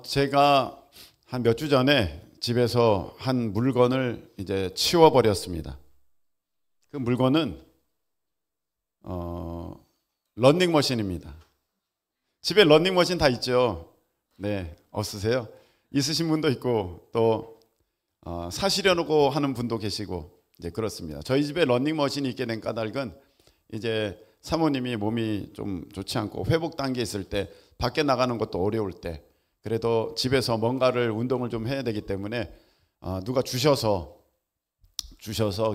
제가 한 몇 주 전에 집에서 한 물건을 이제 치워버렸습니다. 그 물건은 런닝머신입니다. 집에 런닝머신 다 있죠? 네, 없으세요? 있으신 분도 있고 또 사시려고 하는 분도 계시고 이제 그렇습니다. 저희 집에 런닝머신이 있게 된 까닭은 이제 사모님이 몸이 좀 좋지 않고 회복 단계에 있을 때 밖에 나가는 것도 어려울 때 그래도 집에서 뭔가를 운동을 좀 해야 되기 때문에 누가 주셔서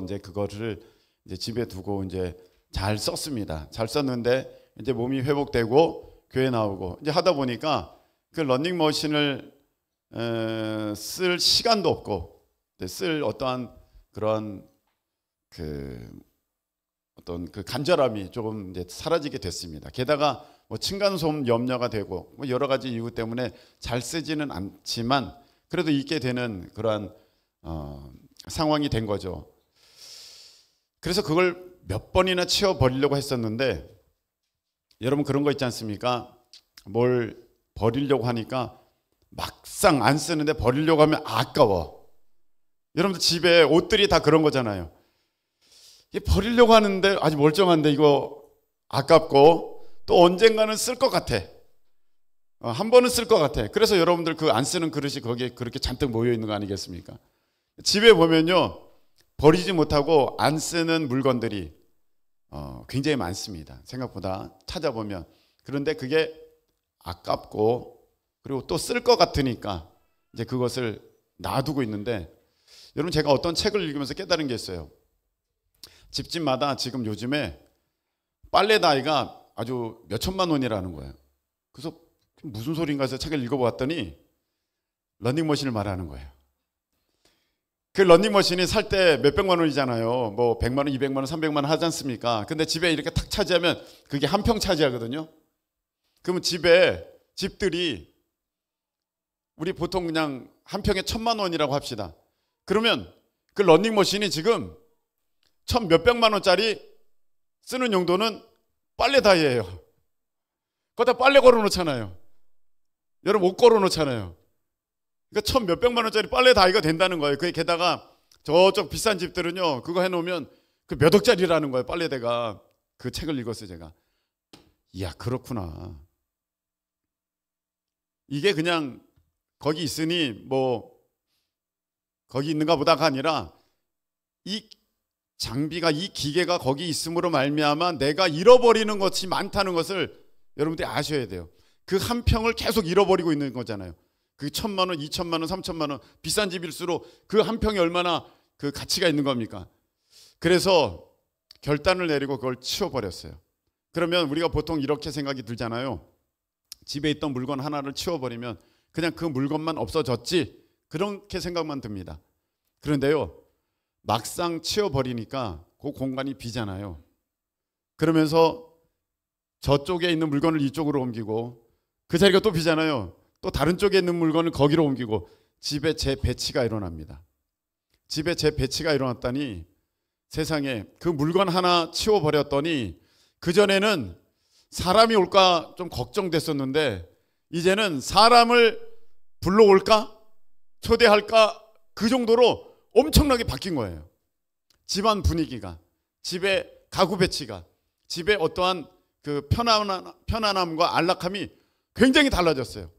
이제 그거를 이제 집에 두고 이제 잘 썼습니다. 잘 썼는데 이제 몸이 회복되고 교회 나오고 이제 하다 보니까 그 런닝머신을 쓸 시간도 없고 쓸 어떠한 그런 어떤 그 간절함이 조금 이제 사라지게 됐습니다. 게다가 뭐 층간소음 염려가 되고 뭐 여러 가지 이유 때문에 잘 쓰지는 않지만 그래도 있게 되는 그러한 상황이 된 거죠. 그래서 그걸 몇 번이나 치워버리려고 했었는데 여러분 그런 거 있지 않습니까? 뭘 버리려고 하니까 막상 안 쓰는데 버리려고 하면 아까워. 여러분들 집에 옷들이 다 그런 거잖아요. 버리려고 하는데 아주 멀쩡한데 이거 아깝고 또 언젠가는 쓸 것 같아. 한 번은 쓸 것 같아. 그래서 여러분들 그 안 쓰는 그릇이 거기에 그렇게 잔뜩 모여 있는 거 아니겠습니까? 집에 보면요 버리지 못하고 안 쓰는 물건들이 굉장히 많습니다. 생각보다 찾아보면. 그런데 그게 아깝고 그리고 또 쓸 것 같으니까 이제 그것을 놔두고 있는데 여러분 제가 어떤 책을 읽으면서 깨달은 게 있어요. 집집마다 지금 요즘에 빨래 다이가 아주 몇 천만 원이라는 거예요. 그래서 무슨 소린가 해서 책을 읽어봤더니 런닝머신을 말하는 거예요. 그 런닝머신이 살 때 몇백만 원이잖아요. 뭐 100만 원, 200만 원, 300만 원 하지 않습니까? 근데 집에 이렇게 탁 차지하면 그게 한 평 차지하거든요. 그러면 집들이 우리 보통 그냥 한 평에 1,000만 원이라고 합시다. 그러면 그 런닝머신이 지금 1,000 몇백만 원짜리 쓰는 용도는 빨래 다이예요. 거기다 빨래 걸어 놓잖아요. 여러분 옷 걸어 놓잖아요. 그러니까 1,000 몇백만 원짜리 빨래 다이가 된다는 거예요. 그게 게다가 저쪽 비싼 집들은요 그거 해놓으면 그 몇 억짜리라는 거예요. 빨래대가. 그 책을 읽었어요 제가. 이야 그렇구나. 이게 그냥 거기 있으니 뭐 거기 있는가 보다가 아니라 이 장비가 이 기계가 거기 있음으로 말미암아 내가 잃어버리는 것이 많다는 것을 여러분들이 아셔야 돼요. 그 한 평을 계속 잃어버리고 있는 거잖아요. 그 1,000만 원, 2,000만 원, 3,000만 원 비싼 집일수록 그 한 평이 얼마나 그 가치가 있는 겁니까? 그래서 결단을 내리고 그걸 치워버렸어요. 그러면 우리가 보통 이렇게 생각이 들잖아요. 집에 있던 물건 하나를 치워버리면 그냥 그 물건만 없어졌지 그렇게 생각만 듭니다. 그런데요 막상 치워버리니까 그 공간이 비잖아요. 그러면서 저쪽에 있는 물건을 이쪽으로 옮기고 그 자리가 또 비잖아요. 또 다른 쪽에 있는 물건을 거기로 옮기고 집에 재배치가 일어납니다. 집에 재배치가 일어났다니 세상에 그 물건 하나 치워버렸더니 그전에는 사람이 올까 좀 걱정됐었는데 이제는 사람을 불러올까? 초대할까? 그 정도로 엄청나게 바뀐 거예요. 집안 분위기가, 집의 가구 배치가, 집의 어떠한 그 편안함과 안락함이 굉장히 달라졌어요.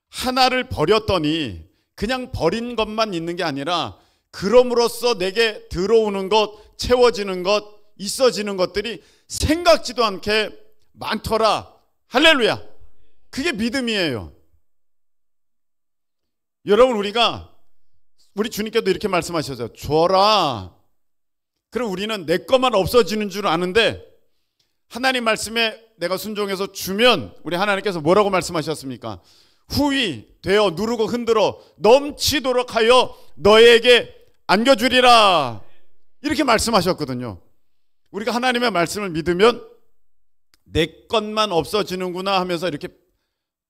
하나를 버렸더니 그냥 버린 것만 있는 게 아니라 그럼으로써 내게 들어오는 것, 채워지는 것, 있어지는 것들이 생각지도 않게 많더라. 할렐루야. 그게 믿음이에요. 여러분 우리 주님께도 이렇게 말씀하셨어요. 줘라. 그럼 우리는 내 것만 없어지는 줄 아는데 하나님 말씀에 내가 순종해서 주면 우리 하나님께서 뭐라고 말씀하셨습니까? 후히 되어 누르고 흔들어 넘치도록 하여 너에게 안겨주리라. 이렇게 말씀하셨거든요. 우리가 하나님의 말씀을 믿으면 내 것만 없어지는구나 하면서 이렇게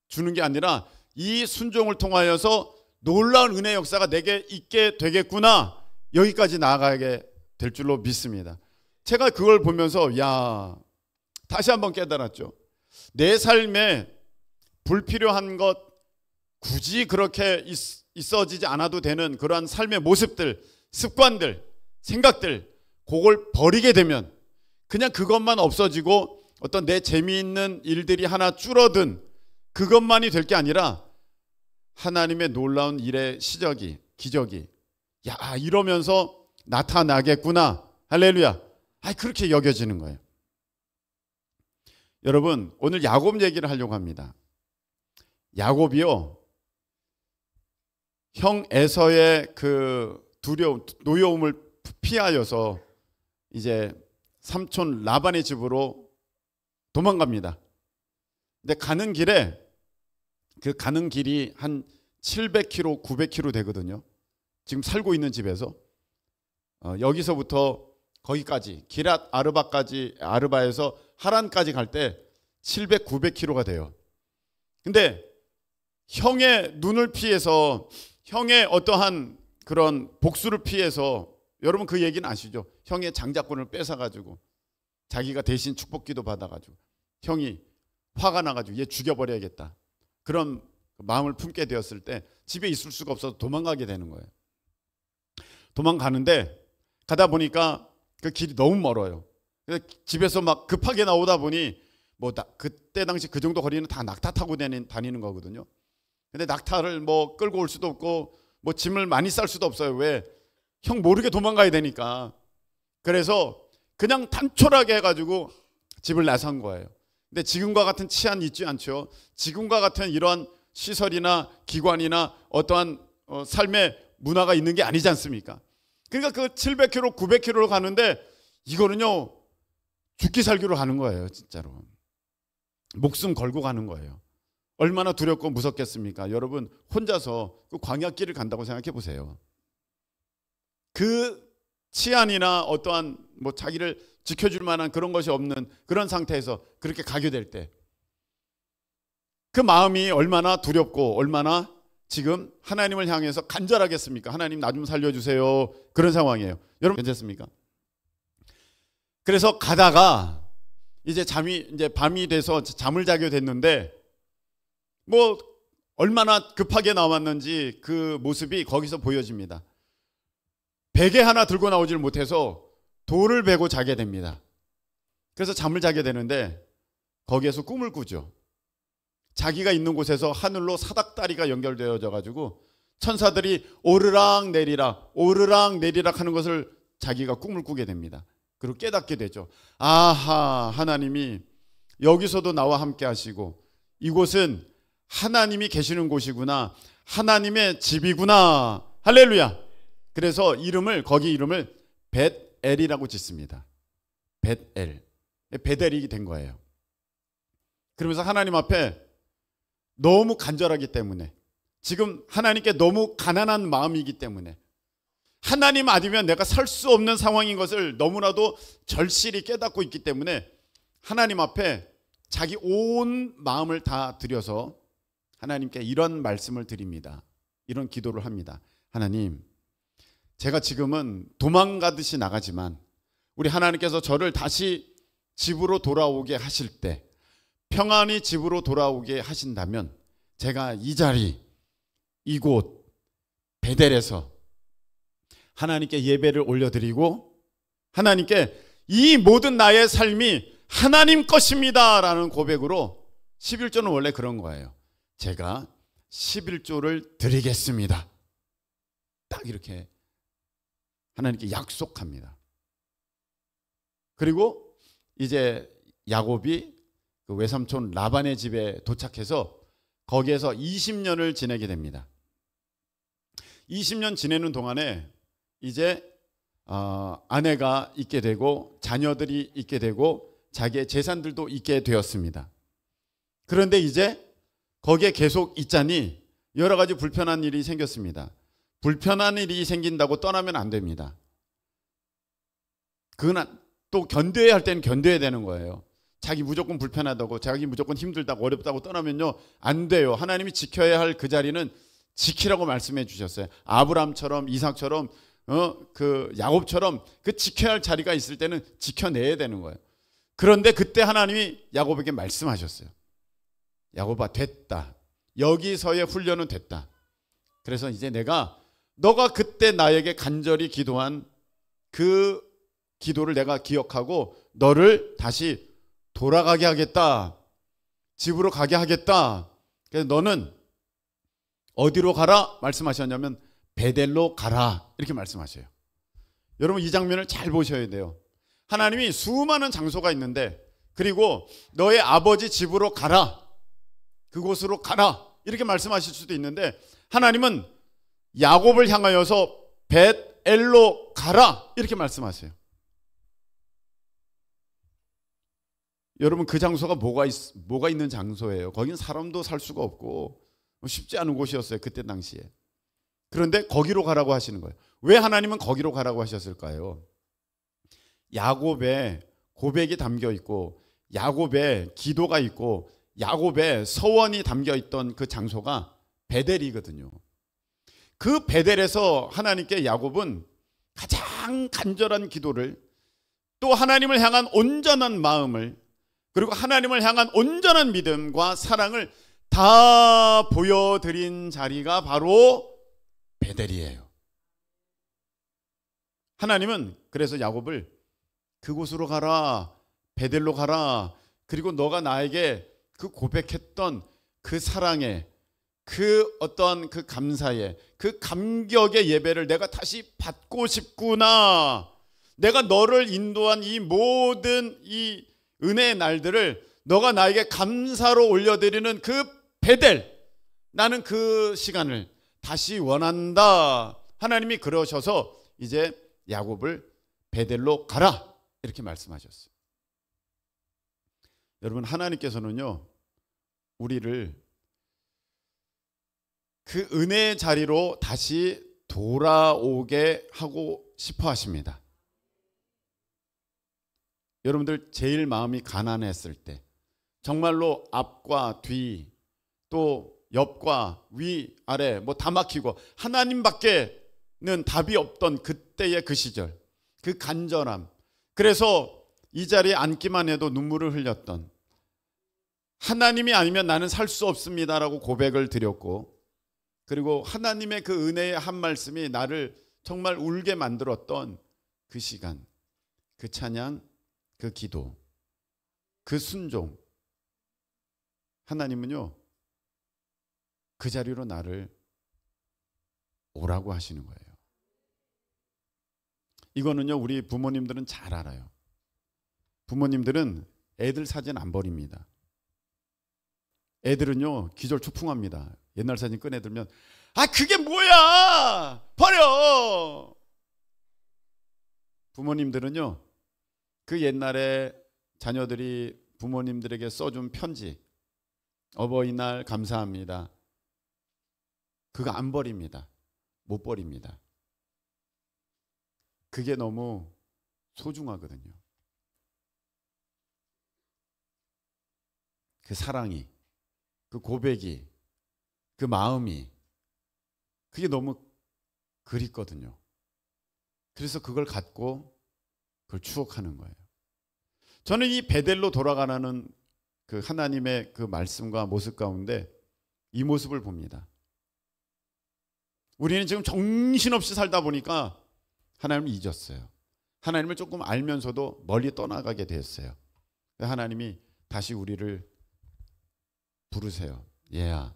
주는 게 아니라 이 순종을 통하여서 놀라운 은혜 역사가 내게 있게 되겠구나. 여기까지 나아가게 될 줄로 믿습니다. 제가 그걸 보면서 다시 한번 깨달았죠. 내 삶에 불필요한 것, 굳이 그렇게 있어지지 않아도 되는 그러한 삶의 모습들, 습관들, 생각들, 그걸 버리게 되면 그냥 그것만 없어지고 어떤 내 재미있는 일들이 하나 줄어든 그것만이 될 게 아니라 하나님의 놀라운 일의 시작이, 기적이, 야, 이러면서 나타나겠구나. 할렐루야. 그렇게 여겨지는 거예요. 여러분, 오늘 야곱 얘기를 하려고 합니다. 야곱이요, 형 에서의 그 노여움을 피하여서 이제 삼촌 라반의 집으로 도망갑니다. 근데 가는 길이 한 700km, 900km 되거든요. 지금 살고 있는 집에서 여기서부터 거기까지 기랏 아르바에서 하란까지 갈 때 700, 900km가 돼요. 근데 형의 눈을 피해서, 형의 어떠한 그런 복수를 피해서, 여러분 그 얘기는 아시죠? 형의 장자권을 뺏어가지고 자기가 대신 축복기도 받아가지고 형이 화가 나가지고 얘 죽여버려야겠다, 그런 마음을 품게 되었을 때 집에 있을 수가 없어서 도망가게 되는 거예요. 도망가는데 가다 보니까 그 길이 너무 멀어요. 그래서 집에서 막 급하게 나오다 보니 그때 당시 그 정도 거리는 다 낙타 타고 다니는 거거든요. 근데 낙타를 끌고 올 수도 없고 짐을 많이 쌀 수도 없어요. 왜? 형 모르게 도망가야 되니까. 그래서 그냥 단촐하게 해가지고 집을 나선 거예요. 근데 지금과 같은 치안 있지 않죠. 지금과 같은 이러한 시설이나 기관이나 어떠한 삶의 문화가 있는 게 아니지 않습니까? 그러니까 그 700km, 900km로 가는데 이거는요, 죽기 살기로 가는 거예요. 진짜로 목숨 걸고 가는 거예요. 얼마나 두렵고 무섭겠습니까? 여러분 혼자서 그 광야길을 간다고 생각해 보세요. 그 치안이나 어떠한 자기를 지켜줄 만한 그런 것이 없는 그런 상태에서 그렇게 가게 될 때 그 마음이 얼마나 두렵고 얼마나 지금 하나님을 향해서 간절하겠습니까? 하나님 나 좀 살려주세요. 그런 상황이에요. 여러분 괜찮습니까? 그래서 가다가 이제 밤이 돼서 잠을 자게 됐는데 얼마나 급하게 나왔는지 그 모습이 거기서 보여집니다. 베개 하나 들고 나오질 못해서 돌을 베고 자게 됩니다. 그래서 잠을 자게 되는데 거기에서 꿈을 꾸죠. 자기가 있는 곳에서 하늘로 사닥다리가 연결되어져 가지고 천사들이 오르락 내리락 하는 것을 자기가 꿈을 꾸게 됩니다. 그리고 깨닫게 되죠. 아하, 하나님이 여기서도 나와 함께 하시고 이곳은 하나님이 계시는 곳이구나, 하나님의 집이구나. 할렐루야. 그래서 거기 이름을 벳엘이라고 짓습니다. 베델이 된 거예요. 그러면서 하나님 앞에 너무 간절하기 때문에, 지금 하나님께 너무 가난한 마음이기 때문에, 하나님 아니면 내가 살 수 없는 상황인 것을 너무나도 절실히 깨닫고 있기 때문에 하나님 앞에 자기 온 마음을 다 들여서 하나님께 이런 말씀을 드립니다. 이런 기도를 합니다. 하나님, 제가 지금은 도망가듯이 나가지만 우리 하나님께서 저를 다시 집으로 돌아오게 하실 때, 평안히 집으로 돌아오게 하신다면 제가 이 자리, 이곳 베델에서 하나님께 예배를 올려드리고 하나님께 이 모든 나의 삶이 하나님 것입니다 라는 고백으로, 11조는 원래 그런 거예요. 제가 11조를 드리겠습니다. 딱 이렇게 하나님께 약속합니다. 그리고 이제 야곱이 그 외삼촌 라반의 집에 도착해서 거기에서 20년을 지내게 됩니다. 20년 지내는 동안에 이제 아내가 있게 되고 자녀들이 있게 되고 자기의 재산들도 있게 되었습니다. 그런데 이제 거기에 계속 있자니 여러 가지 불편한 일이 생겼습니다. 불편한 일이 생긴다고 떠나면 안 됩니다. 그건 또 견뎌야 할 때는 견뎌야 되는 거예요. 자기 무조건 불편하다고, 자기 무조건 힘들다고, 어렵다고 떠나면요 안 돼요. 하나님이 지켜야 할 그 자리는 지키라고 말씀해 주셨어요. 아브라함처럼, 이삭처럼, 그 야곱처럼 그 지켜야 할 자리가 있을 때는 지켜내야 되는 거예요. 그런데 그때 하나님이 야곱에게 말씀하셨어요. 야곱아, 됐다. 여기서의 훈련은 됐다. 그래서 이제 너가 그때 나에게 간절히 기도한 그 기도를 내가 기억하고 너를 다시 돌아가게 하겠다. 집으로 가게 하겠다. 그래서 너는 어디로 가라 말씀하셨냐면 베델로 가라 이렇게 말씀하셔요. 여러분 이 장면을 잘 보셔야 돼요. 하나님이 수많은 장소가 있는데 그리고 너의 아버지 집으로 가라. 그곳으로 가라. 이렇게 말씀하실 수도 있는데 하나님은 야곱을 향하여서 벳엘로 가라. 이렇게 말씀하세요. 여러분 그 장소가 뭐가 있는 장소예요. 거긴 사람도 살 수가 없고 쉽지 않은 곳이었어요. 그때 당시에. 그런데 거기로 가라고 하시는 거예요. 왜 하나님은 거기로 가라고 하셨을까요? 야곱의 고백이 담겨 있고 야곱의 기도가 있고 야곱의 서원이 담겨 있던 그 장소가 베델이거든요. 그 베델에서 하나님께 야곱은 가장 간절한 기도를 또 하나님을 향한 온전한 마음을 그리고 하나님을 향한 온전한 믿음과 사랑을 다 보여드린 자리가 바로 베델이에요. 하나님은 그래서 야곱을 그곳으로 가라, 베델로 가라. 그리고 너가 나에게 그 고백했던 그 사랑의 그 어떤 그 감사의 그 감격의 예배를 내가 다시 받고 싶구나. 내가 너를 인도한 이 모든 이 은혜의 날들을 너가 나에게 감사로 올려드리는 그 베델, 나는 그 시간을 다시 원한다. 하나님이 그러셔서 이제 야곱을 베델로 가라 이렇게 말씀하셨어요. 여러분 하나님께서는요 우리를 그 은혜의 자리로 다시 돌아오게 하고 싶어 하십니다. 여러분들 제일 마음이 가난했을 때 정말로 앞과 뒤 또 옆과 위 아래 뭐 다 막히고 하나님밖에는 답이 없던 그때의 그 시절 그 간절함 그래서 이 자리에 앉기만 해도 눈물을 흘렸던 하나님이 아니면 나는 살 수 없습니다라고 고백을 드렸고 그리고 하나님의 그 은혜의 한 말씀이 나를 정말 울게 만들었던 그 시간 그 찬양 그 기도 그 순종 하나님은요 그 자리로 나를 오라고 하시는 거예요. 이거는요 우리 부모님들은 잘 알아요. 부모님들은 애들 사진 안 버립니다. 애들은요 기절초풍합니다. 옛날 사진 꺼내들면 아 그게 뭐야 버려. 부모님들은요 그 옛날에 자녀들이 부모님들에게 써준 편지 어버이날 감사합니다. 그거 안 버립니다. 못 버립니다. 그게 너무 소중하거든요. 그 사랑이 그 고백이 그 마음이 그게 너무 그립거든요. 그래서 그걸 갖고 그걸 추억하는 거예요. 저는 이 베델로 돌아가라는 그 하나님의 그 말씀과 모습 가운데 이 모습을 봅니다. 우리는 지금 정신없이 살다 보니까 하나님을 잊었어요. 하나님을 조금 알면서도 멀리 떠나가게 됐어요. 하나님이 다시 우리를 부르세요. 얘야,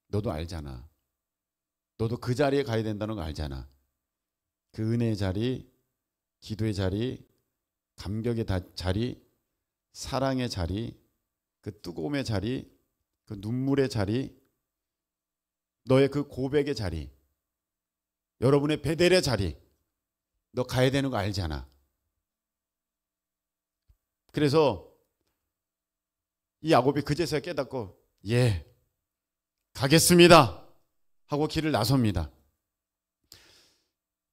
너도 알잖아. 너도 그 자리에 가야 된다는 거 알잖아. 그 은혜의 자리, 기도의 자리, 감격의 자리, 사랑의 자리, 그 뜨거움의 자리, 그 눈물의 자리, 너의 그 고백의 자리, 여러분의 베델의 자리, 너 가야 되는 거 알잖아. 그래서 이 야곱이 그제서야 깨닫고 예, 가겠습니다 하고 길을 나섭니다.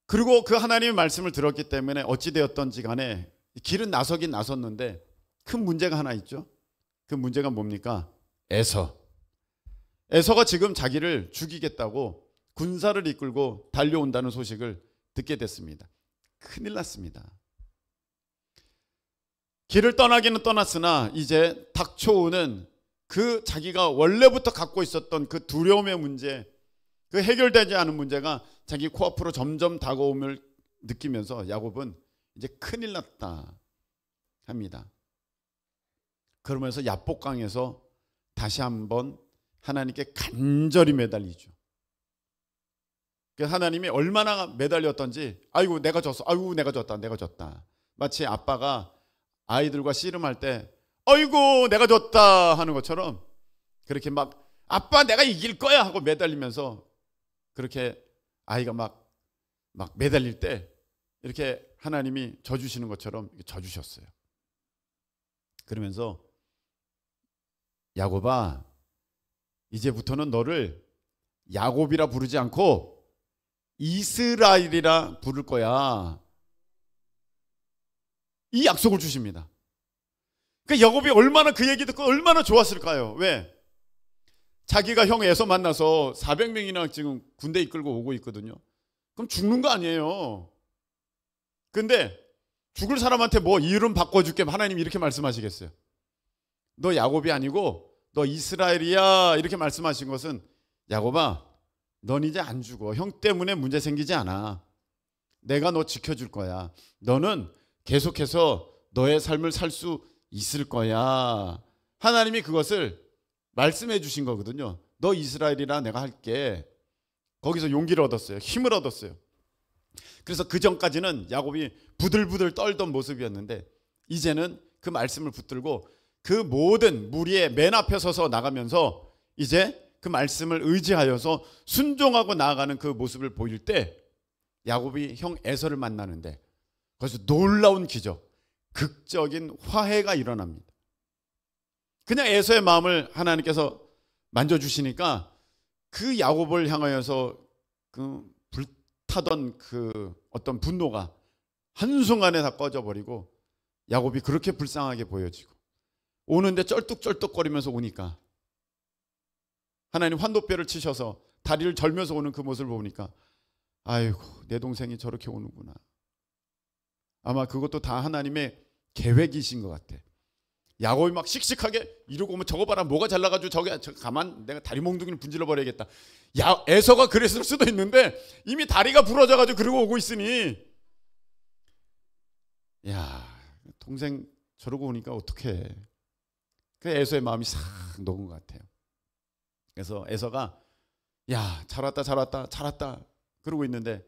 그리고 그 하나님의 말씀을 들었기 때문에 어찌되었던지 간에 길은 나서긴 나섰는데 큰 문제가 하나 있죠. 그 문제가 뭡니까? 에서가 지금 자기를 죽이겠다고 군사를 이끌고 달려온다는 소식을 듣게 됐습니다. 큰일 났습니다. 길을 떠나기는 떠났으나 이제 닥쳐오는 그 자기가 원래부터 갖고 있었던 그 두려움의 문제, 그 해결되지 않은 문제가 자기 코앞으로 점점 다가옴을 느끼면서 야곱은 이제 큰일 났다 합니다. 그러면서 야복강에서 다시 한번 하나님께 간절히 매달리죠. 하나님이 얼마나 매달렸던지, 아이고 내가 졌어, 아이고 내가 졌다. 마치 아빠가 아이들과 씨름할 때 아이고 내가 졌다 하는 것처럼 그렇게 막 아빠 내가 이길 거야 하고 매달리면서 그렇게 아이가 막 매달릴 때 이렇게 하나님이 져주시는 것처럼 져주셨어요. 그러면서 야곱아, 이제부터는 너를 야곱이라 부르지 않고 이스라엘이라 부를 거야. 이 약속을 주십니다. 그러니까 야곱이 얼마나 그 얘기 듣고 얼마나 좋았을까요? 왜? 자기가 형 에서 만나서 400명이나 지금 군대 이끌고 오고 있거든요. 그럼 죽는 거 아니에요. 근데 죽을 사람한테 뭐 이름 바꿔줄게 하나님 이렇게 말씀하시겠어요? 너 야곱이 아니고 너 이스라엘이야 이렇게 말씀하신 것은 야곱아, 넌 이제 안 죽어. 형 때문에 문제 생기지 않아. 내가 너 지켜줄 거야. 너는 계속해서 너의 삶을 살 수 있을 거야. 하나님이 그것을 말씀해 주신 거거든요. 너 이스라엘이라 내가 할게. 거기서 용기를 얻었어요. 힘을 얻었어요. 그래서 그 전까지는 야곱이 부들부들 떨던 모습이었는데 이제는 그 말씀을 붙들고 그 모든 무리의 맨 앞에 서서 나가면서 이제 그 말씀을 의지하여서 순종하고 나아가는 그 모습을 보일 때 야곱이 형 에서를 만나는데 거기서 놀라운 기적, 극적인 화해가 일어납니다. 그냥 에서의 마음을 하나님께서 만져주시니까 그 야곱을 향하여서 그 불타던 그 어떤 분노가 한순간에 다 꺼져버리고 야곱이 그렇게 불쌍하게 보여지고 오는데 쩔뚝쩔뚝거리면서 오니까 하나님 환도뼈를 치셔서 다리를 절면서 오는 그 모습을 보니까 아이고 내 동생이 저렇게 오는구나. 아마 그것도 다 하나님의 계획이신 것 같아. 야곱이 막 씩씩하게 이러고 오면 저거 봐라 뭐가 잘나가지고 저거 가만 내가 다리 몽둥이를 분질러 버려야겠다. 에서가 그랬을 수도 있는데 이미 다리가 부러져가지고 그러고 오고 있으니 야 동생 저러고 오니까 어떡해. 그 에서의 마음이 싹 녹은 것 같아요. 그래서 에서가 야 잘 왔다 그러고 있는데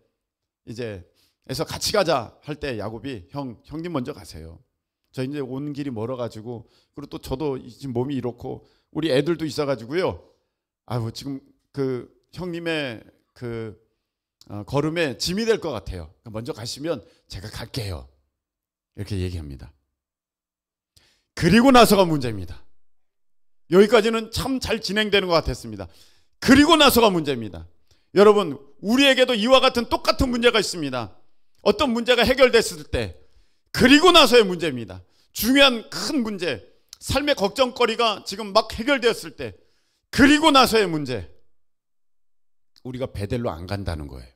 이제 에서 같이 가자 할 때 야곱이 형님 먼저 가세요. 저 이제 온 길이 멀어가지고 그리고 또 저도 지금 몸이 이렇고 우리 애들도 있어가지고요. 아유 지금 그 형님의 그 걸음에 짐이 될 것 같아요. 먼저 가시면 제가 갈게요. 이렇게 얘기합니다. 그리고 나서가 문제입니다. 여기까지는 참 잘 진행되는 것 같았습니다. 그리고 나서가 문제입니다. 여러분 우리에게도 이와 같은 똑같은 문제가 있습니다. 어떤 문제가 해결됐을 때 그리고 나서의 문제입니다. 중요한 큰 문제, 삶의 걱정거리가 지금 막 해결되었을 때 그리고 나서의 문제, 우리가 베델로 안 간다는 거예요.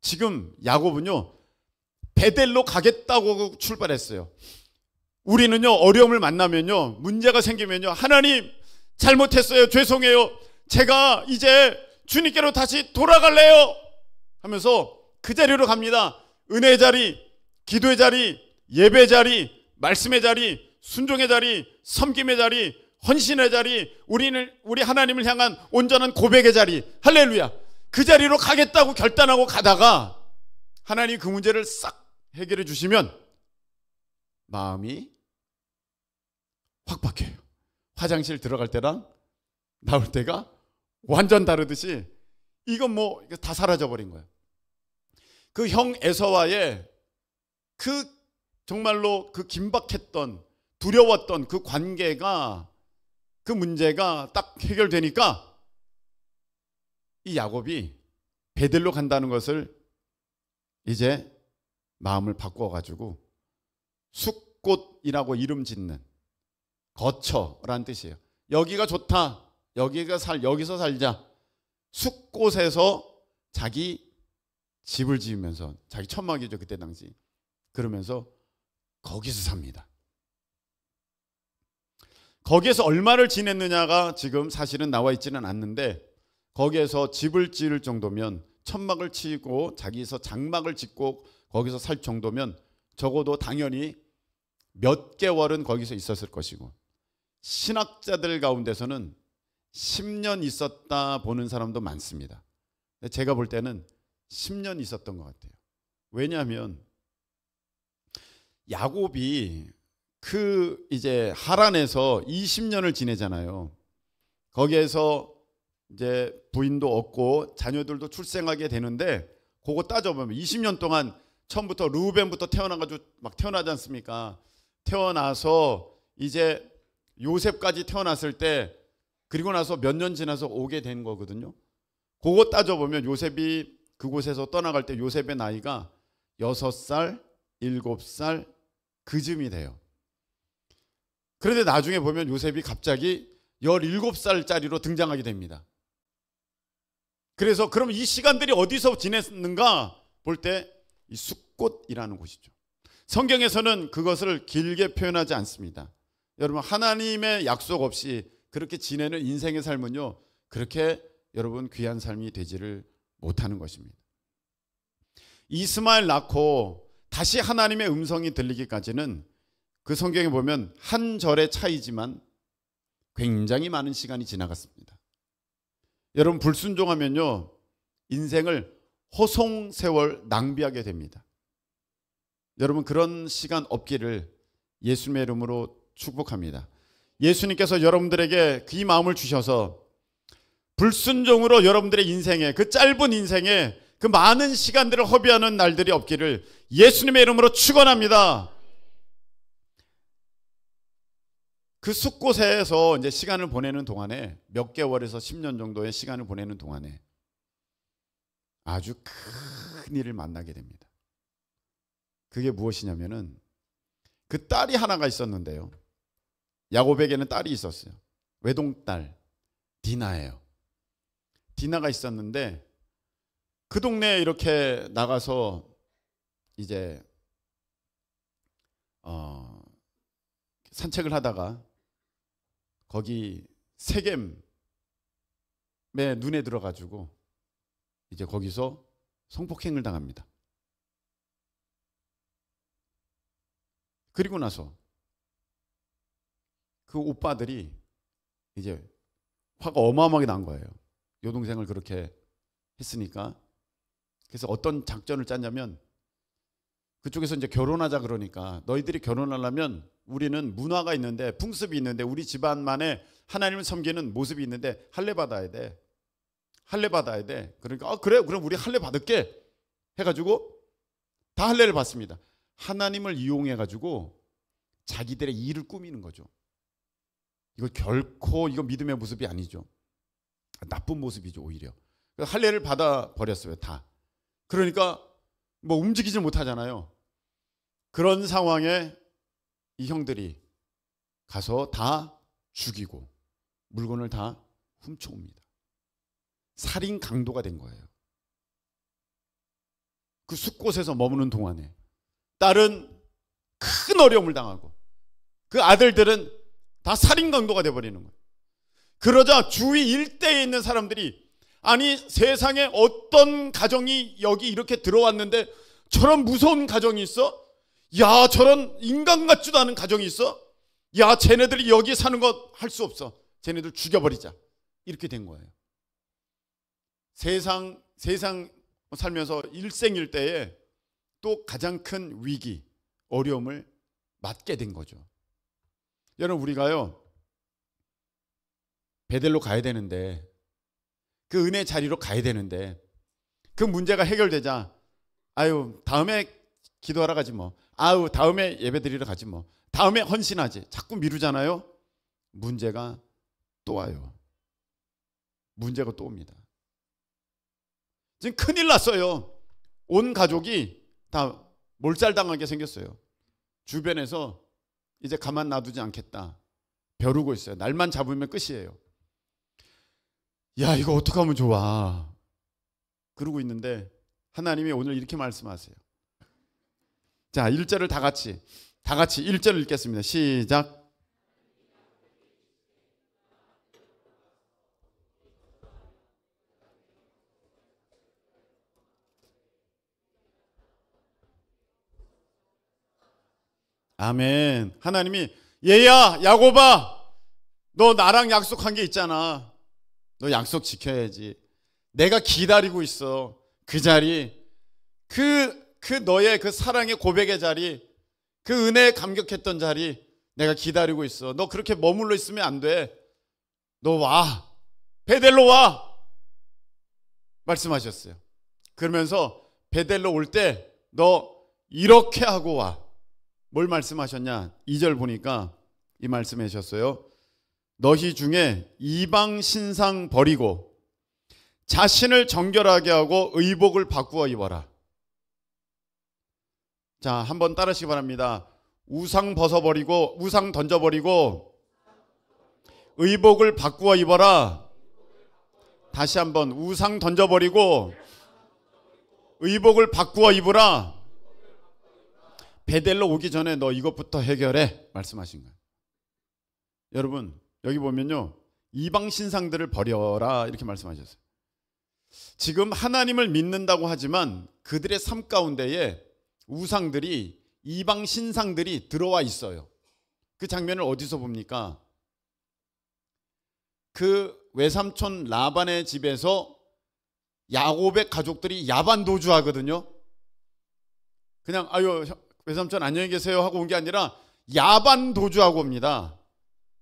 지금 야곱은요 베델로 가겠다고 출발했어요. 우리는요 어려움을 만나면요 문제가 생기면요 하나님 잘못했어요, 죄송해요, 제가 이제 주님께로 다시 돌아갈래요 하면서 그 자리로 갑니다. 은혜의 자리, 기도의 자리, 예배의 자리, 말씀의 자리, 순종의 자리, 섬김의 자리, 헌신의 자리, 우리 하나님을 향한 온전한 고백의 자리, 할렐루야. 그 자리로 가겠다고 결단하고 가다가 하나님이 그 문제를 싹 해결해 주시면 마음이 확 바뀌어요. 화장실 들어갈 때랑 나올 때가 완전 다르듯이 이건 뭐 다 사라져 버린 거예요. 그 형 에서와의 그 정말로 그 긴박했던 두려웠던 그 관계가 그 문제가 딱 해결되니까 이 야곱이 베델로 간다는 것을 이제 마음을 바꿔가지고 숫곳이라고 이름 짓는 거처라는 뜻이에요. 여기가 좋다. 여기서 살자. 숫곳에서 자기 집을 지으면서 자기 천막이죠 그때 당시. 그러면서 거기서 삽니다. 거기에서 얼마를 지냈느냐가 지금 사실은 나와 있지는 않는데, 거기에서 집을 지을 정도면, 천막을 치고 자기서 장막을 짓고 거기서 살 정도면 적어도 당연히 몇 개월은 거기서 있었을 것이고, 신학자들 가운데서는 10년 있었다 보는 사람도 많습니다. 제가 볼 때는 10년 있었던 것 같아요. 왜냐하면 야곱이 그 이제 하란에서 20년을 지내잖아요. 거기에서 이제 부인도 얻고 자녀들도 출생하게 되는데, 그거 따져보면 20년 동안 처음부터 르우벤부터 태어나가지고 막 태어나지 않습니까? 태어나서 이제 요셉까지 태어났을 때, 그리고 나서 몇 년 지나서 오게 된 거거든요. 그거 따져보면 요셉이 그곳에서 떠나갈 때 요셉의 나이가 6살, 7살 그쯤이 돼요. 그런데 나중에 보면 요셉이 갑자기 17살짜리로 등장하게 됩니다. 그래서 그럼 이 시간들이 어디서 지냈는가 볼 때 이 숫꽃이라는 곳이죠. 성경에서는 그것을 길게 표현하지 않습니다. 여러분, 하나님의 약속 없이 그렇게 지내는 인생의 삶은요, 그렇게 여러분 귀한 삶이 되지를 못하는 것입니다. 이스마엘 낳고 다시 하나님의 음성이 들리기까지는 그 성경에 보면 한 절의 차이지만 굉장히 많은 시간이 지나갔습니다. 여러분, 불순종하면요 인생을 허송세월 낭비하게 됩니다. 여러분, 그런 시간 없기를 예수님의 이름으로 축복합니다. 예수님께서 여러분들에게 그 마음을 주셔서 불순종으로 여러분들의 인생에, 그 짧은 인생에 그 많은 시간들을 허비하는 날들이 없기를 예수님의 이름으로 축원합니다. 그 숲곳에서 이제 시간을 보내는 동안에, 몇 개월에서 10년 정도의 시간을 보내는 동안에 아주 큰 일을 만나게 됩니다. 그게 무엇이냐면은, 그 딸이 하나가 있었는데요. 야곱에게는 딸이 있었어요. 외동딸 디나예요. 디나가 있었는데 그 동네에 이렇게 나가서 이제 산책을 하다가 거기 세겜에 눈에 들어가지고 이제 거기서 성폭행을 당합니다. 그리고 나서 그 오빠들이 이제 화가 어마어마하게 난 거예요. 여동생을 그렇게 했으니까. 그래서 어떤 작전을 짰냐면, 그쪽에서 이제 결혼하자 그러니까, 너희들이 결혼하려면 우리는 문화가 있는데, 풍습이 있는데, 우리 집안만의 하나님을 섬기는 모습이 있는데 할례 받아야 돼. 할례 받아야 돼. 그러니까 그래, 그럼 우리 할례 받을게 해가지고 다 할례를 받습니다. 하나님을 이용해가지고 자기들의 일을 꾸미는 거죠. 이거 결코 이거 믿음의 모습이 아니죠. 나쁜 모습이죠, 오히려. 할례를 받아 버렸어요, 다. 그러니까 뭐 움직이지 못하잖아요. 그런 상황에 이 형들이 가서 다 죽이고 물건을 다 훔쳐옵니다. 살인 강도가 된 거예요. 그 숲곳에서 머무는 동안에 딸은 큰 어려움을 당하고 그 아들들은 다 살인 강도가 돼버리는 거예요. 그러자 주위 일대에 있는 사람들이, 아니 세상에 어떤 가정이 여기 이렇게 들어왔는데 저런 무서운 가정이 있어? 야, 저런 인간 같지도 않은 가정이 있어? 야, 쟤네들이 여기 사는 것 할 수 없어. 쟤네들 죽여버리자. 이렇게 된 거예요. 세상 살면서 일생일대에 또 가장 큰 위기, 어려움을 맞게 된 거죠. 여러분, 우리가요 베델로 가야 되는데, 그 은혜 자리로 가야 되는데, 그 문제가 해결되자 아유 다음에 기도하러 가지 뭐, 아유 다음에 예배 드리러 가지 뭐, 다음에 헌신하지, 자꾸 미루잖아요. 문제가 또 와요. 문제가 또 옵니다. 지금 큰일 났어요. 온 가족이 다 몰살당하게 생겼어요. 주변에서 이제 가만 놔두지 않겠다 벼르고 있어요. 날만 잡으면 끝이에요. 야, 이거 어떻게 하면 좋아, 그러고 있는데 하나님이 오늘 이렇게 말씀하세요. 자, 1절을 다 같이 1절을 읽겠습니다. 시작. 아멘. 하나님이 얘야 야곱아 너 나랑 약속한 게 있잖아. 너 약속 지켜야지. 내가 기다리고 있어. 그 자리 그 너의 그 사랑의 고백의 자리 그 은혜에 감격했던 자리 내가 기다리고 있어. 너 그렇게 머물러 있으면 안 돼. 너 와. 베델로 와. 말씀하셨어요. 그러면서 베델로 올 때 너 이렇게 하고 와. 뭘 말씀하셨냐? 2절 보니까 이 말씀해 주셨어요. 너희 중에 이방 신상 버리고 자신을 정결하게 하고 의복을 바꾸어 입어라. 자, 한번 따르시기 바랍니다. 우상 벗어버리고 우상 던져버리고 의복을 바꾸어 입어라. 다시 한번 우상 던져버리고 의복을 바꾸어 입으라. 베델로 오기 전에 너 이것부터 해결해 말씀하신 거예요. 여러분 여기 보면요 이방 신상들을 버려라 이렇게 말씀하셨어요. 지금 하나님을 믿는다고 하지만 그들의 삶 가운데에 우상들이 이방 신상들이 들어와 있어요. 그 장면을 어디서 봅니까? 그 외삼촌 라반의 집에서 야곱의 가족들이 야반 도주하거든요. 그냥 아유 외삼촌 안녕히 계세요 하고 온 게 아니라 야반 도주하고 옵니다.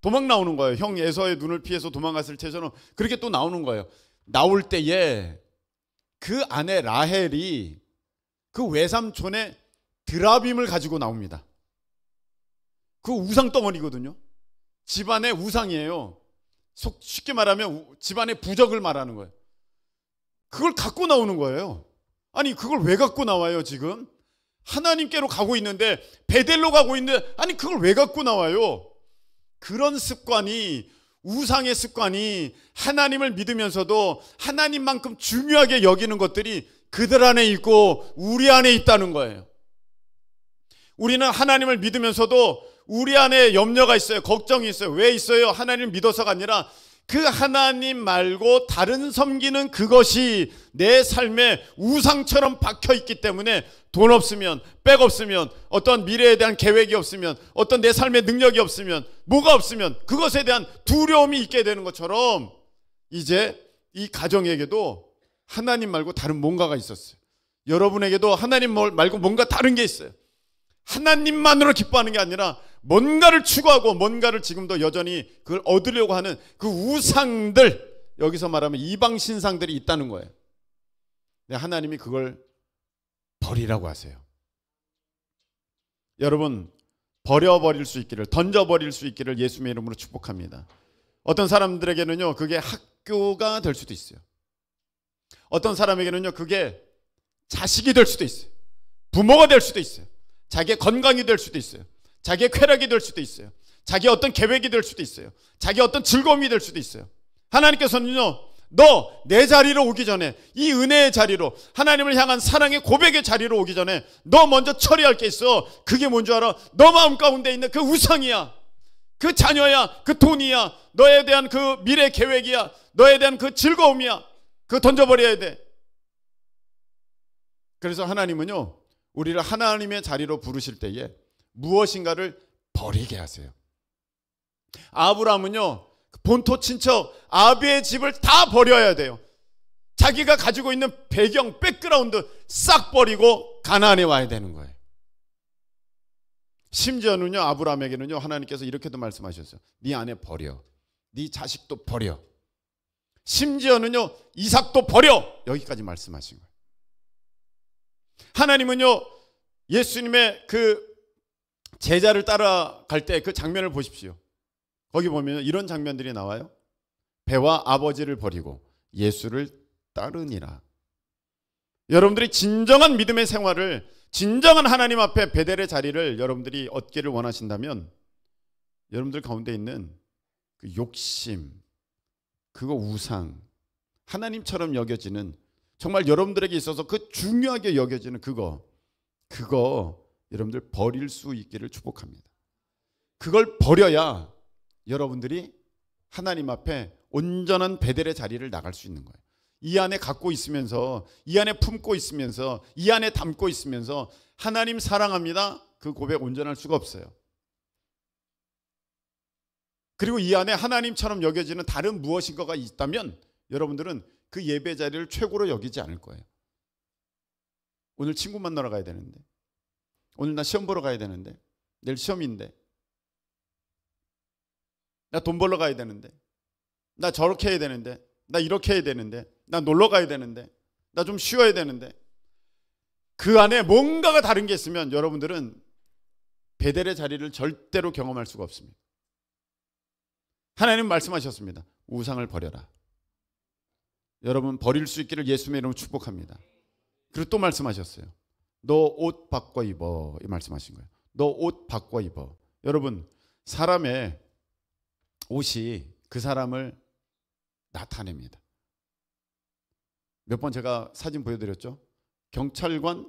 도망 나오는 거예요. 형 에서의 눈을 피해서 도망갔을 때처럼 그렇게 또 나오는 거예요. 나올 때에 그 아내 라헬이 그 외삼촌의 드라빔을 가지고 나옵니다. 그 우상 덩어리거든요. 집안의 우상이에요. 쉽게 말하면 집안의 부적을 말하는 거예요. 그걸 갖고 나오는 거예요. 아니 그걸 왜 갖고 나와요 지금? 하나님께로 가고 있는데 베델로 가고 있는데 아니 그걸 왜 갖고 나와요? 그런 습관이 우상의 습관이 하나님을 믿으면서도 하나님만큼 중요하게 여기는 것들이 그들 안에 있고 우리 안에 있다는 거예요. 우리는 하나님을 믿으면서도 우리 안에 염려가 있어요. 걱정이 있어요. 왜 있어요? 하나님을 믿어서가 아니라 그 하나님 말고 다른 섬기는 그것이 내 삶에 우상처럼 박혀있기 때문에 돈 없으면 백 없으면 어떤 미래에 대한 계획이 없으면 어떤 내 삶의 능력이 없으면 뭐가 없으면 그것에 대한 두려움이 있게 되는 것처럼 이제 이 가정에게도 하나님 말고 다른 뭔가가 있었어요. 여러분에게도 하나님 말고 뭔가 다른 게 있어요. 하나님만으로 기뻐하는 게 아니라 뭔가를 추구하고 뭔가를 지금도 여전히 그걸 얻으려고 하는 그 우상들, 여기서 말하면 이방 신상들이 있다는 거예요. 근데 하나님이 그걸 버리라고 하세요. 여러분 버려버릴 수 있기를, 던져버릴 수 있기를 예수님의 이름으로 축복합니다. 어떤 사람들에게는요 그게 학교가 될 수도 있어요. 어떤 사람에게는요 그게 자식이 될 수도 있어요. 부모가 될 수도 있어요. 자기의 건강이 될 수도 있어요. 자기의 쾌락이 될 수도 있어요. 자기의 어떤 계획이 될 수도 있어요. 자기의 어떤 즐거움이 될 수도 있어요. 하나님께서는요 너 내 자리로 오기 전에, 이 은혜의 자리로, 하나님을 향한 사랑의 고백의 자리로 오기 전에 너 먼저 처리할 게 있어. 그게 뭔 줄 알아? 너 마음 가운데 있는 그 우상이야. 그 자녀야. 그 돈이야. 너에 대한 그 미래 계획이야. 너에 대한 그 즐거움이야. 그거 던져버려야 돼. 그래서 하나님은요 우리를 하나님의 자리로 부르실 때에 무엇인가를 버리게 하세요. 아브라함은요 본토 친척 아비의 집을 다 버려야 돼요. 자기가 가지고 있는 배경, 백그라운드 싹 버리고 가나안에 와야 되는 거예요. 심지어는요 아브라함에게는요 하나님께서 이렇게도 말씀하셨어요. 네 아내 버려, 네 자식도 버려, 심지어는요 이삭도 버려, 여기까지 말씀하신 거예요. 하나님은요 예수님의 그 제자를 따라갈 때 그 장면을 보십시오. 거기 보면 이런 장면들이 나와요. 배와 아버지를 버리고 예수를 따르니라. 여러분들이 진정한 믿음의 생활을, 진정한 하나님 앞에 베델의 자리를 여러분들이 얻기를 원하신다면 여러분들 가운데 있는 그 욕심, 그거 우상, 하나님처럼 여겨지는, 정말 여러분들에게 있어서 그 중요하게 여겨지는 그거 여러분들 버릴 수 있기를 축복합니다. 그걸 버려야 여러분들이 하나님 앞에 온전한 베델의 자리를 나갈 수 있는 거예요. 이 안에 갖고 있으면서, 이 안에 품고 있으면서, 이 안에 담고 있으면서 하나님 사랑합니다, 그 고백 온전할 수가 없어요. 그리고 이 안에 하나님처럼 여겨지는 다른 무엇인가가 있다면 여러분들은 그 예배 자리를 최고로 여기지 않을 거예요. 오늘 친구 만나러 가야 되는데, 오늘 나 시험 보러 가야 되는데, 내일 시험인데, 나 돈 벌러 가야 되는데, 나 저렇게 해야 되는데, 나 이렇게 해야 되는데, 나 놀러 가야 되는데, 나 좀 쉬어야 되는데, 그 안에 뭔가가 다른 게 있으면 여러분들은 베델의 자리를 절대로 경험할 수가 없습니다. 하나님 말씀하셨습니다. 우상을 버려라. 여러분 버릴 수 있기를 예수님의 이름으로 축복합니다. 그리고 또 말씀하셨어요. 너 옷 바꿔 입어. 이 말씀하신 거예요. 너 옷 바꿔 입어. 여러분 사람의 옷이 그 사람을 나타냅니다. 몇 번 제가 사진 보여드렸죠. 경찰관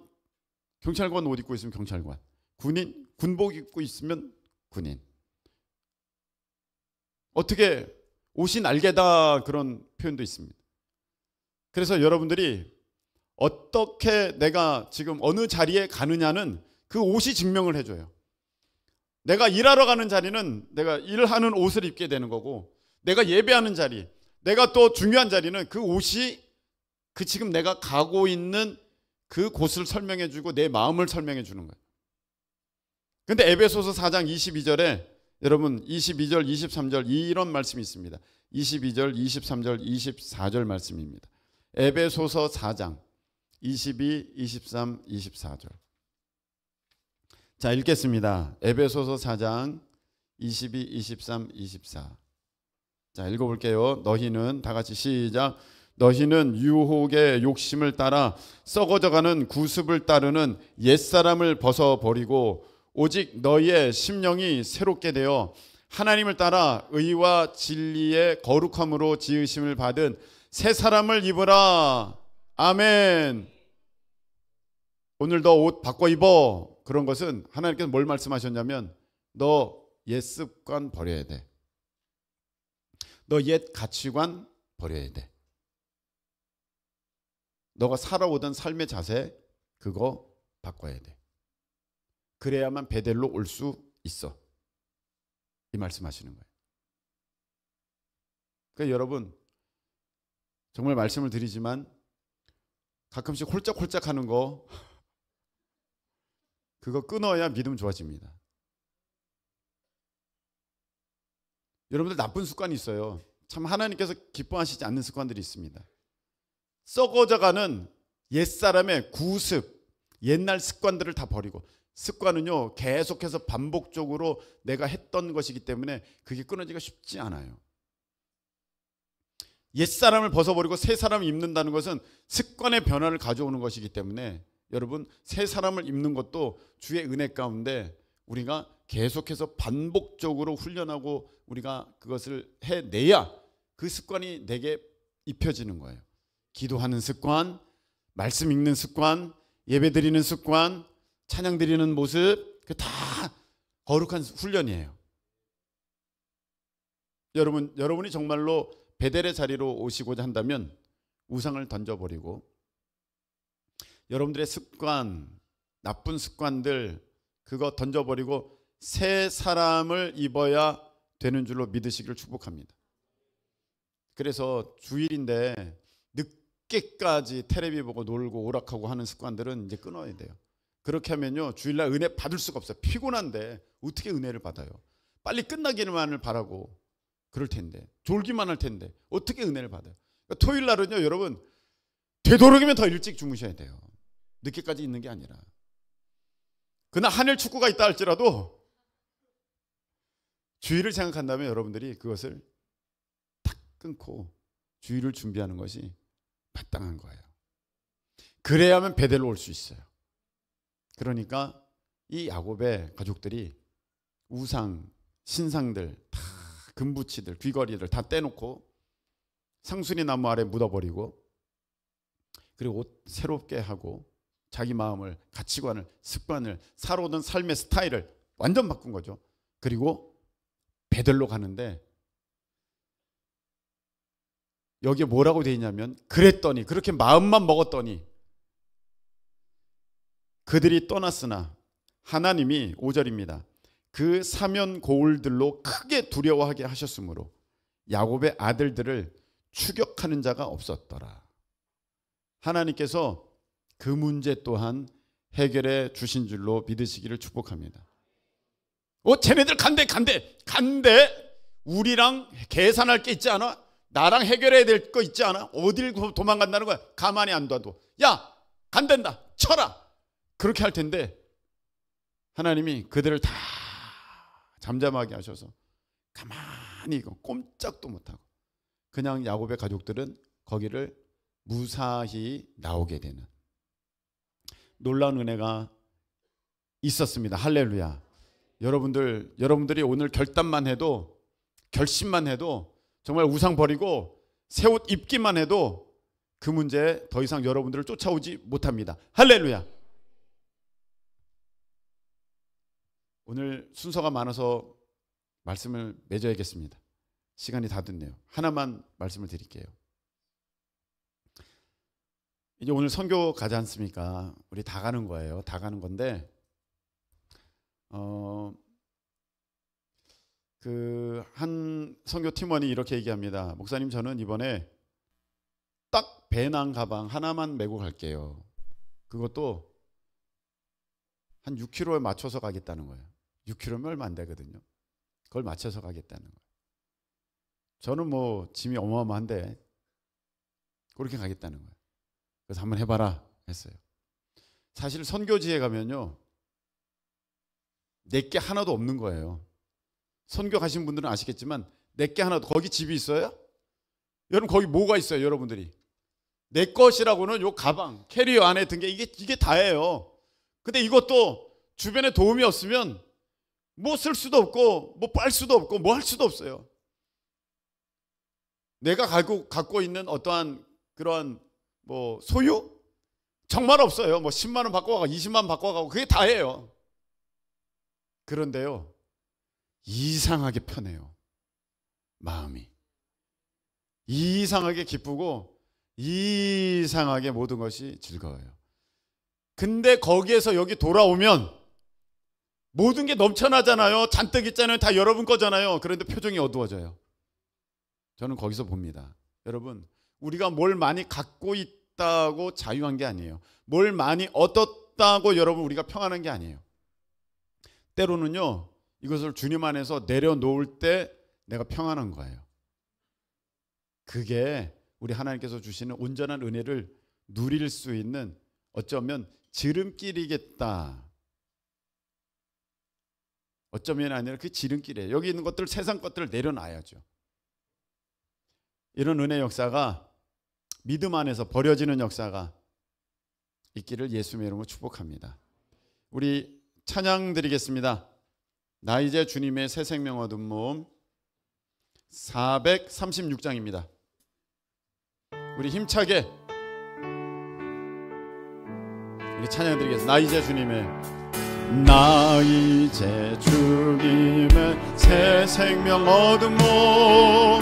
옷 입고 있으면 경찰관, 군인 군복 입고 있으면 군인. 어떻게 옷이 날개다 그런 표현도 있습니다. 그래서 여러분들이 어떻게 내가 지금 어느 자리에 가느냐는 그 옷이 증명을 해줘요. 내가 일하러 가는 자리는 내가 일하는 옷을 입게 되는 거고, 내가 예배하는 자리, 내가 또 중요한 자리는 그 옷이 그 지금 내가 가고 있는 그 곳을 설명해 주고 내 마음을 설명해 주는 거예요. 근데 에베소서 4장 22절에 여러분 22절 23절 이런 말씀이 있습니다. 22절 23절 24절 말씀입니다. 에베소서 4장 22, 23, 24절. 자, 읽겠습니다. 에베소서 4장 22, 23, 24. 자, 읽어볼게요. 너희는 다 같이 시작. 너희는 유혹의 욕심을 따라 썩어져가는 구습을 따르는 옛사람을 벗어버리고 오직 너희의 심령이 새롭게 되어 하나님을 따라 의와 진리의 거룩함으로 지으심을 받은 새 사람을 입으라. 아멘. 오늘 너 옷 바꿔 입어. 그런 것은 하나님께서 뭘 말씀하셨냐면 너 옛 습관 버려야 돼. 너 옛 가치관 버려야 돼. 너가 살아오던 삶의 자세 그거 바꿔야 돼. 그래야만 베델로 올 수 있어. 이 말씀하시는 거예요. 그러니까 여러분 정말 말씀을 드리지만 가끔씩 홀짝홀짝 하는 거 그거 끊어야 믿음 좋아집니다. 여러분들 나쁜 습관이 있어요. 참 하나님께서 기뻐하시지 않는 습관들이 있습니다. 썩어져가는 옛사람의 구습, 옛날 습관들을 다 버리고, 습관은요 계속해서 반복적으로 내가 했던 것이기 때문에 그게 끊어지기가 쉽지 않아요. 옛사람을 벗어버리고 새 사람을 입는다는 것은 습관의 변화를 가져오는 것이기 때문에 여러분 새 사람을 입는 것도 주의 은혜 가운데 우리가 계속해서 반복적으로 훈련하고 우리가 그것을 해내야 그 습관이 내게 입혀지는 거예요. 기도하는 습관, 말씀 읽는 습관, 예배 드리는 습관, 찬양 드리는 모습, 그 다 거룩한 훈련이에요. 여러분이 정말로 베델의 자리로 오시고자 한다면 우상을 던져버리고 여러분들의 습관, 나쁜 습관들 그거 던져버리고 새 사람을 입어야 되는 줄로 믿으시기를 축복합니다. 그래서 주일인데 늦게까지 텔레비 보고 놀고 오락하고 하는 습관들은 이제 끊어야 돼요. 그렇게 하면요 주일날 은혜 받을 수가 없어요. 피곤한데 어떻게 은혜를 받아요? 빨리 끝나기만을 바라고 그럴 텐데, 졸기만 할 텐데 어떻게 은혜를 받아요? 그러니까 토요일날은요 여러분 되도록이면 더 일찍 주무셔야 돼요. 늦게까지 있는 게 아니라. 그날 한일 축구가 있다 할지라도 주일을 생각한다면 여러분들이 그것을 탁 끊고 주일을 준비하는 것이 마땅한 거예요. 그래야만 베델로 올 수 있어요. 그러니까 이 야곱의 가족들이 우상, 신상들 다 금부치들, 귀걸이들 다 떼놓고 상수리 나무 아래 묻어버리고 그리고 옷 새롭게 하고 자기 마음을, 가치관을, 습관을, 살아오던 삶의 스타일을 완전 바꾼 거죠. 그리고 베델로 가는데 여기에 뭐라고 되어 있냐면 그랬더니, 그렇게 마음만 먹었더니 그들이 떠났으나 하나님이 5절입니다. 그 사면 고울들로 크게 두려워하게 하셨으므로 야곱의 아들들을 추격하는 자가 없었더라. 하나님께서 그 문제 또한 해결해 주신 줄로 믿으시기를 축복합니다. 쟤네들 간대. 우리랑 계산할 게 있지 않아? 나랑 해결해야 될 거 있지 않아? 어딜 도망간다는 거야? 가만히 안 둬도. 야, 간댄다. 쳐라. 그렇게 할 텐데 하나님이 그들을 다 잠잠하게 하셔서 가만히 꼼짝도 못하고 그냥 야곱의 가족들은 거기를 무사히 나오게 되는 놀라운 은혜가 있었습니다. 할렐루야. 여러분들이 오늘 결단만 해도, 결심만 해도, 정말 우상 버리고 새 옷 입기만 해도 그 문제에 더 이상 여러분들을 쫓아오지 못합니다. 할렐루야. 오늘 순서가 많아서 말씀을 맺어야겠습니다. 시간이 다 됐네요. 하나만 말씀을 드릴게요. 이제 오늘 선교 가지 않습니까? 우리 다 가는 거예요. 다 가는 건데 그 한 선교 팀원이 이렇게 얘기합니다. 목사님, 저는 이번에 딱 배낭 가방 하나만 메고 갈게요. 그것도 한 6kg에 맞춰서 가겠다는 거예요. 6kg면 얼마 안 되거든요. 그걸 맞춰서 가겠다는 거예요. 저는 뭐 짐이 어마어마한데 그렇게 가겠다는 거예요. 그래서 한번 해봐라 했어요. 사실 선교지에 가면요, 내게 하나도 없는 거예요. 선교 가신 분들은 아시겠지만 내게 하나도, 거기 집이 있어요? 여러분 거기 뭐가 있어요? 여러분들이 내 것이라고는 요 가방, 캐리어 안에 든 게 이게 다예요. 근데 이것도 주변에 도움이 없으면 뭐 쓸 수도 없고 뭐 빨 수도 없고 뭐 할 수도 없어요. 내가 갖고 있는 어떠한 그런 뭐 소유? 정말 없어요. 뭐 10만 원 바꿔가고 20만 원 바꿔가고 그게 다예요. 그런데요, 이상하게 편해요. 마음이 이상하게 기쁘고 이상하게 모든 것이 즐거워요. 근데 거기에서 여기 돌아오면 모든 게 넘쳐나잖아요. 잔뜩 있잖아요. 다 여러분 거잖아요. 그런데 표정이 어두워져요. 저는 거기서 봅니다. 여러분, 우리가 뭘 많이 갖고 있다고 자유한 게 아니에요. 뭘 많이 얻었다고 여러분 우리가 평안한 게 아니에요. 때로는요, 이것을 주님 안에서 내려놓을 때 내가 평안한 거예요. 그게 우리 하나님께서 주시는 온전한 은혜를 누릴 수 있는 어쩌면 지름길이겠다. 어쩌면 아니라 그 지름길이에요. 여기 있는 것들, 세상 것들을 내려놔야죠. 이런 은혜 역사가, 믿음 안에서 버려지는 역사가 있기를 예수님의 이름으로 축복합니다. 우리 찬양 드리겠습니다. 나 이제 주님의 새 생명 얻은 몸 436장입니다. 우리 힘차게 우리 찬양 드리겠습니다. 나 이제 주님의 새 생명 얻은 몸,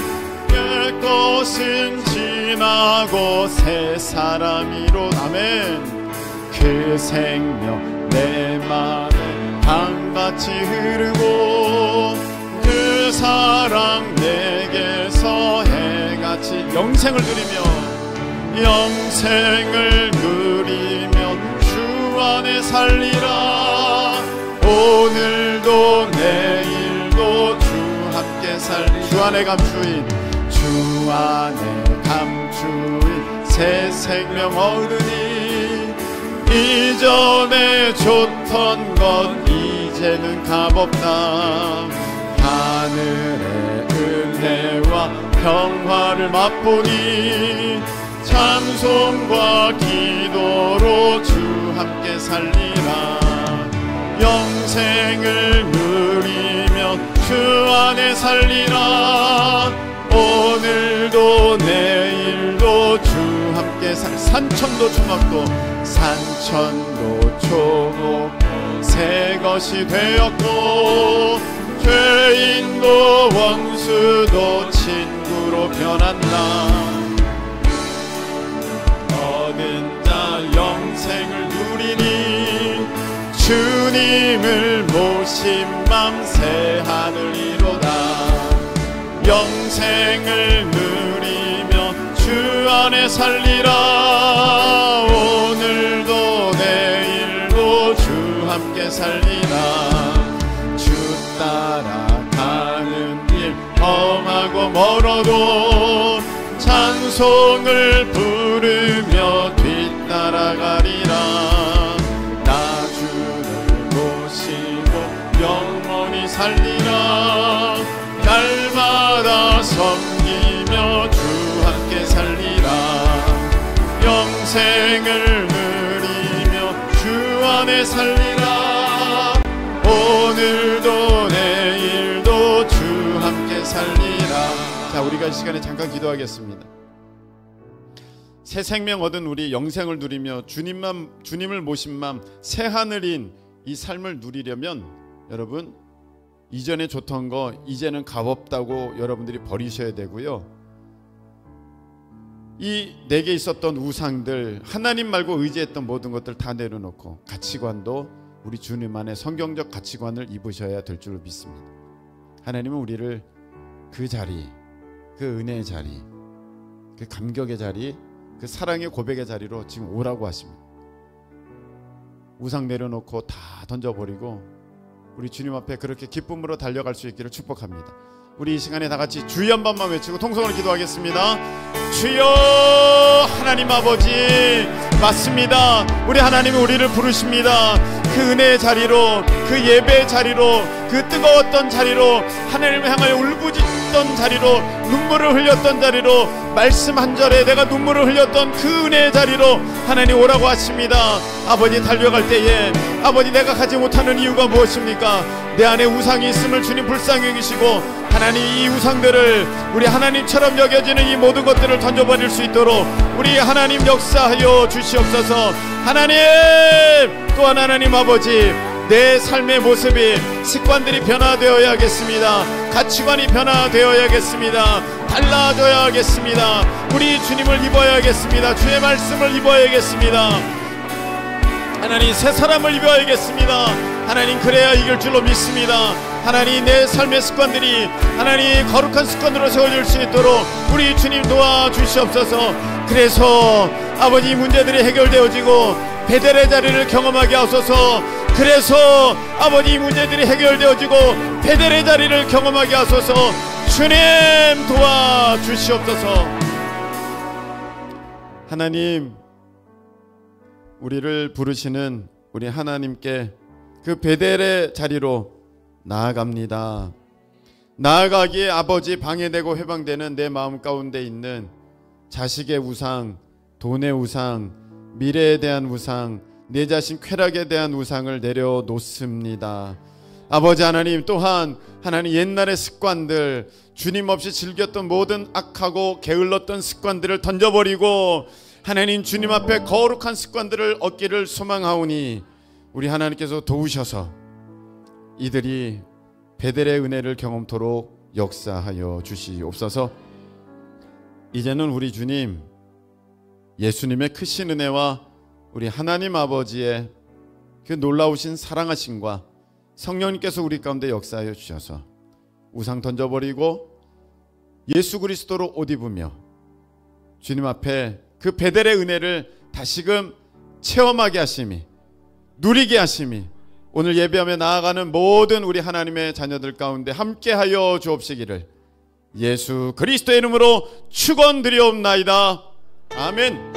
옛 것은 지나고 새 사람이로. 아멘. 그 생명 내 맘에 강같이 흐르고 그 사랑 내게서 해같이 영생을 누리며 주 안에 살리라. 오늘도 내일도 주 함께 살리. 주 안에 감추인 새 생명 얻으니 이전에 좋던 것 이제는 값없다. 하늘의 은혜와 평화를 맛보니 찬송과 기도로 주 함께 살리라. 영생을 누리며 주 안에 살리라. 오늘도 내일도 주 함께 산천도 초목도 새 것이 되었고 죄인도 원수도 친구로 변한다. 얻은 자 영생을 누리니 주님 주님을 모신 맘 새 하늘이로다. 영생을 누리며 주 안에 살리라. 오늘도 내일도 주 함께 살리라. 주 따라가는 길 험하고 멀어도 찬송을 부르며 뒤따라가리라. 나 주를 모시고 영원히 살리라. 날마다 섬기며 주 함께 살리라. 영생을 누리며 주 안에 살리라. 오늘도 내일도 주 함께 살리라. 자, 우리가 이 시간에 잠깐 기도하겠습니다. 새 생명 얻은 우리 영생을 누리며 주님을 모신 맘 새 하늘인 이 삶을 누리려면 여러분, 이전에 좋던 거 이제는 값없다고 여러분들이 버리셔야 되고요. 이 내게 있었던 우상들, 하나님 말고 의지했던 모든 것들 다 내려놓고 가치관도 우리 주님 안에 성경적 가치관을 입으셔야 될 줄로 믿습니다. 하나님은 우리를 그 자리, 그 은혜의 자리, 그 감격의 자리, 그 사랑의 고백의 자리로 지금 오라고 하십니다. 우상 내려놓고 다 던져버리고 우리 주님 앞에 그렇게 기쁨으로 달려갈 수 있기를 축복합니다. 우리 이 시간에 다 같이 주여 한 번만 외치고 통성으로 기도하겠습니다. 주여. 하나님 아버지, 맞습니다. 우리 하나님이 우리를 부르십니다. 그 은혜의 자리로, 그 예배의 자리로, 그 뜨거웠던 자리로, 하나님을 향하여 울부짖던 자리로, 눈물을 흘렸던 자리로, 말씀 한 절에 내가 눈물을 흘렸던 그 은혜의 자리로 하나님 오라고 하십니다. 아버지, 달려갈 때에 아버지, 내가 가지 못하는 이유가 무엇입니까? 내 안에 우상이 있음을 주님 불쌍히 여기시고 하나님, 이 우상들을 우리 하나님처럼 여겨지는 이 모든 것들을 던져버릴 수 있도록 우리 하나님 역사하여 주시옵소서. 하나님, 또한 하나님 아버지, 내 삶의 모습이, 습관들이 변화되어야겠습니다. 가치관이 변화되어야겠습니다. 달라져야겠습니다. 우리 주님을 입어야겠습니다. 주의 말씀을 입어야겠습니다. 하나님, 새 사람을 입어야겠습니다. 하나님, 그래야 이길 줄로 믿습니다. 하나님, 내 삶의 습관들이 하나님 거룩한 습관으로 세워질 수 있도록 우리 주님 도와주시옵소서. 그래서 아버지, 문제들이 해결되어지고 베델의 자리를 경험하게 하소서. 그래서 아버지, 문제들이 해결되어지고 베델의 자리를 경험하게 하소서. 주님 도와주시옵소서. 하나님, 우리를 부르시는 우리 하나님께 그 베델의 자리로 나아갑니다. 나아가기에 아버지, 방해되고 회방되는 내 마음 가운데 있는 자식의 우상, 돈의 우상, 미래에 대한 우상, 내 자신 쾌락에 대한 우상을 내려놓습니다. 아버지 하나님, 또한 하나님, 옛날의 습관들, 주님 없이 즐겼던 모든 악하고 게을렀던 습관들을 던져버리고 하나님, 주님 앞에 거룩한 습관들을 얻기를 소망하오니 우리 하나님께서 도우셔서 이들이 베델의 은혜를 경험토록 역사하여 주시옵소서. 이제는 우리 주님, 예수님의 크신 은혜와 우리 하나님 아버지의 그 놀라우신 사랑하심과 성령님께서 우리 가운데 역사하여 주셔서 우상 던져버리고 예수 그리스도로 옷 입으며 주님 앞에 그 베델의 은혜를 다시금 체험하게 하심이, 누리게 하심이 오늘 예배하며 나아가는 모든 우리 하나님의 자녀들 가운데 함께하여 주옵시기를 예수 그리스도의 이름으로 축원드리옵나이다. 아멘.